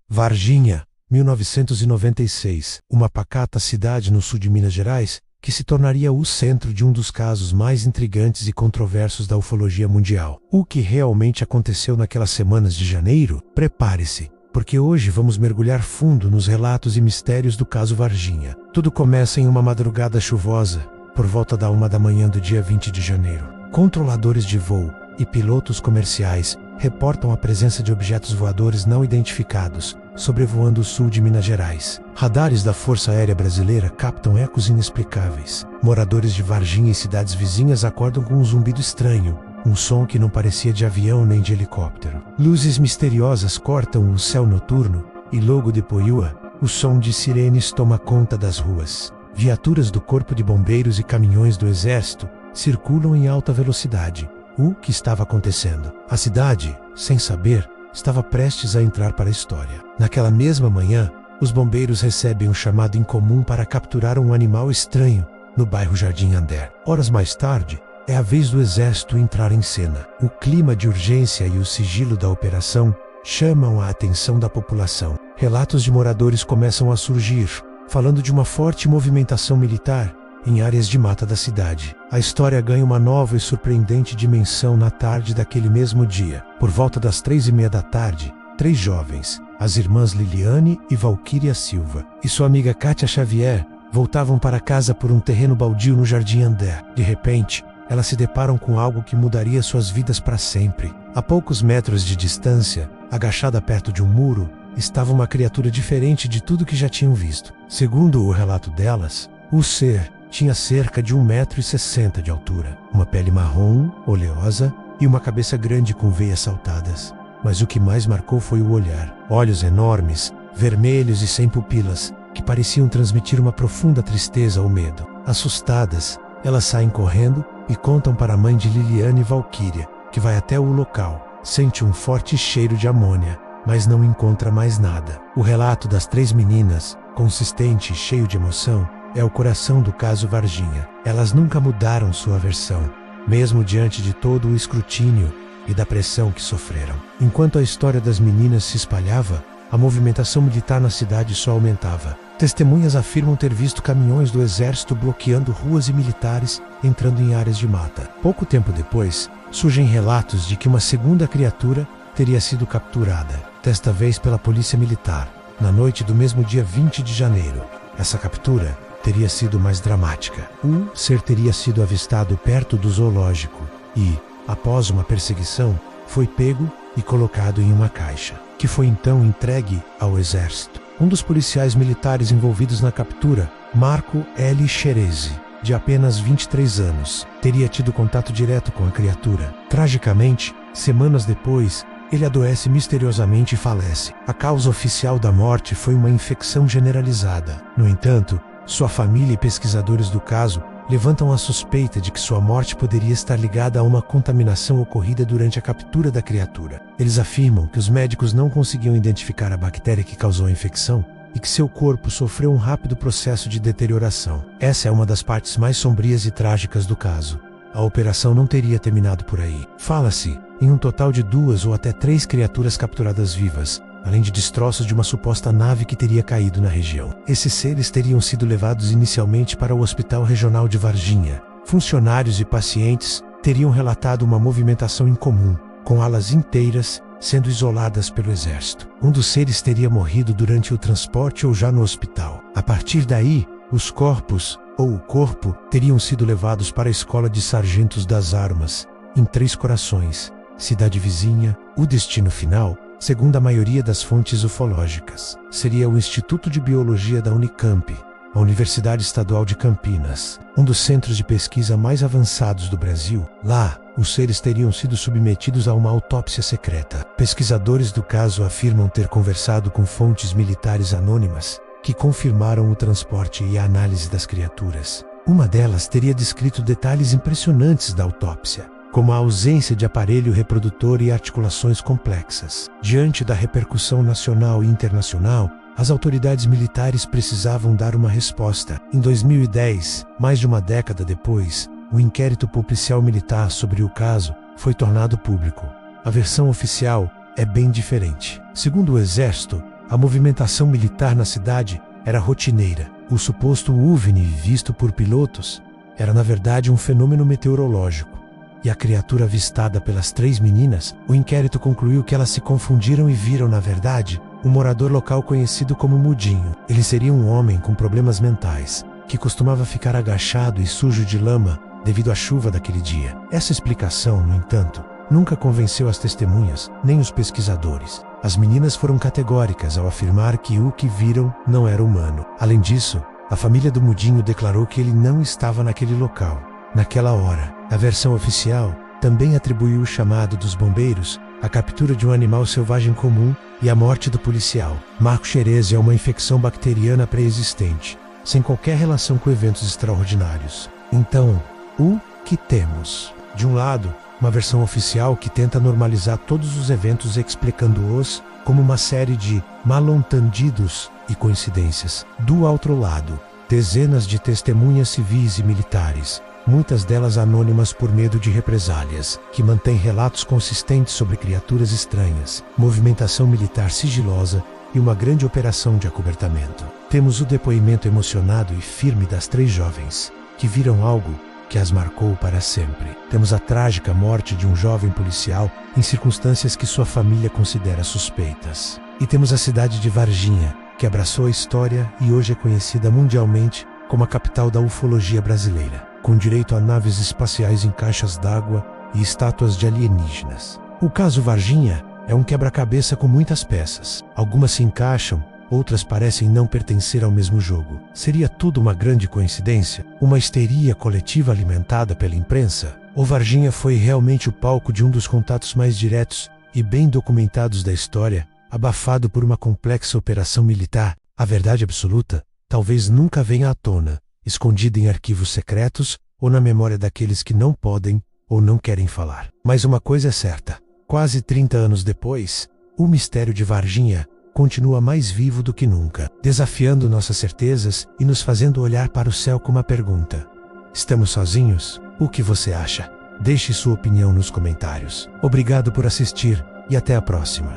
Varginha, 1996, uma pacata cidade no sul de Minas Gerais, que se tornaria o centro de um dos casos mais intrigantes e controversos da ufologia mundial. O que realmente aconteceu naquelas semanas de janeiro? Prepare-se, porque hoje vamos mergulhar fundo nos relatos e mistérios do caso Varginha. Tudo começa em uma madrugada chuvosa, por volta da 1 da manhã do dia 20 de janeiro. Controladores de voo e pilotos comerciais reportam a presença de objetos voadores não identificados sobrevoando o sul de Minas Gerais. Radares da Força Aérea Brasileira captam ecos inexplicáveis. Moradores de Varginha e cidades vizinhas acordam com um zumbido estranho, um som que não parecia de avião nem de helicóptero. Luzes misteriosas cortam o céu noturno e logo de Poiúa, o som de sirenes toma conta das ruas. Viaturas do Corpo de Bombeiros e caminhões do Exército circulam em alta velocidade. O que estava acontecendo? A cidade, sem saber, estava prestes a entrar para a história. Naquela mesma manhã, os bombeiros recebem um chamado incomum para capturar um animal estranho no bairro Jardim André. Horas mais tarde, é a vez do Exército entrar em cena. O clima de urgência e o sigilo da operação chamam a atenção da população. Relatos de moradores começam a surgir, falando de uma forte movimentação militar em áreas de mata da cidade. A história ganha uma nova e surpreendente dimensão na tarde daquele mesmo dia. Por volta das 3:30 da tarde, 3 jovens, as irmãs Liliane e Valquíria Silva, e sua amiga Kátia Xavier, voltavam para casa por um terreno baldio no Jardim André. De repente, elas se deparam com algo que mudaria suas vidas para sempre. A poucos metros de distância, agachada perto de um muro, estava uma criatura diferente de tudo que já tinham visto. Segundo o relato delas, o ser tinha cerca de 1,60 m de altura, uma pele marrom, oleosa e uma cabeça grande com veias saltadas. Mas o que mais marcou foi o olhar. Olhos enormes, vermelhos e sem pupilas, que pareciam transmitir uma profunda tristeza ou medo. Assustadas, elas saem correndo e contam para a mãe de Liliane e Valquíria, que vai até o local. Sente um forte cheiro de amônia, mas não encontra mais nada. O relato das 3 meninas, consistente e cheio de emoção, é o coração do caso Varginha. Elas nunca mudaram sua versão, mesmo diante de todo o escrutínio e da pressão que sofreram. Enquanto a história das meninas se espalhava, a movimentação militar na cidade só aumentava. Testemunhas afirmam ter visto caminhões do Exército bloqueando ruas e militares entrando em áreas de mata. Pouco tempo depois, surgem relatos de que uma segunda criatura teria sido capturada, desta vez pela Polícia Militar, na noite do mesmo dia 20 de janeiro. Essa captura teria sido mais dramática. O ser teria sido avistado perto do zoológico e, após uma perseguição, foi pego e colocado em uma caixa, que foi então entregue ao Exército. Um dos policiais militares envolvidos na captura, Marco L. Xerezi, de apenas 23 anos, teria tido contato direto com a criatura. Tragicamente, semanas depois, ele adoece misteriosamente e falece. A causa oficial da morte foi uma infecção generalizada. No entanto, sua família e pesquisadores do caso levantam a suspeita de que sua morte poderia estar ligada a uma contaminação ocorrida durante a captura da criatura. Eles afirmam que os médicos não conseguiam identificar a bactéria que causou a infecção e que seu corpo sofreu um rápido processo de deterioração. Essa é uma das partes mais sombrias e trágicas do caso. A operação não teria terminado por aí. Fala-se em um total de 2 ou até 3 criaturas capturadas vivas, além de destroços de uma suposta nave que teria caído na região. Esses seres teriam sido levados inicialmente para o Hospital Regional de Varginha. Funcionários e pacientes teriam relatado uma movimentação incomum, com alas inteiras sendo isoladas pelo Exército. Um dos seres teria morrido durante o transporte ou já no hospital. A partir daí, os corpos, ou o corpo, teriam sido levados para a Escola de Sargentos das Armas, em Três Corações, cidade vizinha. O destino final, segundo a maioria das fontes ufológicas, seria o Instituto de Biologia da Unicamp, a Universidade Estadual de Campinas, um dos centros de pesquisa mais avançados do Brasil. Lá, os seres teriam sido submetidos a uma autópsia secreta. Pesquisadores do caso afirmam ter conversado com fontes militares anônimas que confirmaram o transporte e a análise das criaturas. Uma delas teria descrito detalhes impressionantes da autópsia, como a ausência de aparelho reprodutor e articulações complexas. Diante da repercussão nacional e internacional, as autoridades militares precisavam dar uma resposta. Em 2010, mais de uma década depois, o inquérito policial militar sobre o caso foi tornado público. A versão oficial é bem diferente. Segundo o Exército, A movimentação militar na cidade era rotineira. O suposto OVNI visto por pilotos era na verdade um fenômeno meteorológico. E a criatura avistada pelas 3 meninas, o inquérito concluiu que elas se confundiram e viram, na verdade, um morador local conhecido como Mudinho. Ele seria um homem com problemas mentais, que costumava ficar agachado e sujo de lama devido à chuva daquele dia. Essa explicação, no entanto, nunca convenceu as testemunhas, nem os pesquisadores. As meninas foram categóricas ao afirmar que o que viram não era humano. Além disso, a família do Mudinho declarou que ele não estava naquele local, naquela hora. A versão oficial também atribuiu o chamado dos bombeiros, a captura de um animal selvagem comum e a morte do policial. Marco-Xerese é uma infecção bacteriana pré-existente, sem qualquer relação com eventos extraordinários. Então, o que temos? De um lado, uma versão oficial que tenta normalizar todos os eventos explicando-os como uma série de mal-entendidos e coincidências. Do outro lado, dezenas de testemunhas civis e militares, muitas delas anônimas por medo de represálias, que mantêm relatos consistentes sobre criaturas estranhas, movimentação militar sigilosa e uma grande operação de acobertamento. Temos o depoimento emocionado e firme das 3 jovens, que viram algo que as marcou para sempre. Temos a trágica morte de um jovem policial em circunstâncias que sua família considera suspeitas. E temos a cidade de Varginha, que abraçou a história e hoje é conhecida mundialmente como a capital da ufologia brasileira, com direito a naves espaciais em caixas d'água e estátuas de alienígenas. O caso Varginha é um quebra-cabeça com muitas peças. Algumas se encaixam, outras parecem não pertencer ao mesmo jogo. Seria tudo uma grande coincidência? Uma histeria coletiva alimentada pela imprensa? Ou Varginha foi realmente o palco de um dos contatos mais diretos e bem documentados da história, abafado por uma complexa operação militar? A verdade absoluta talvez nunca venha à tona, escondida em arquivos secretos ou na memória daqueles que não podem ou não querem falar. Mas uma coisa é certa: quase 30 anos depois, o mistério de Varginha continua mais vivo do que nunca, desafiando nossas certezas e nos fazendo olhar para o céu com uma pergunta: estamos sozinhos? O que você acha? Deixe sua opinião nos comentários. Obrigado por assistir e até a próxima.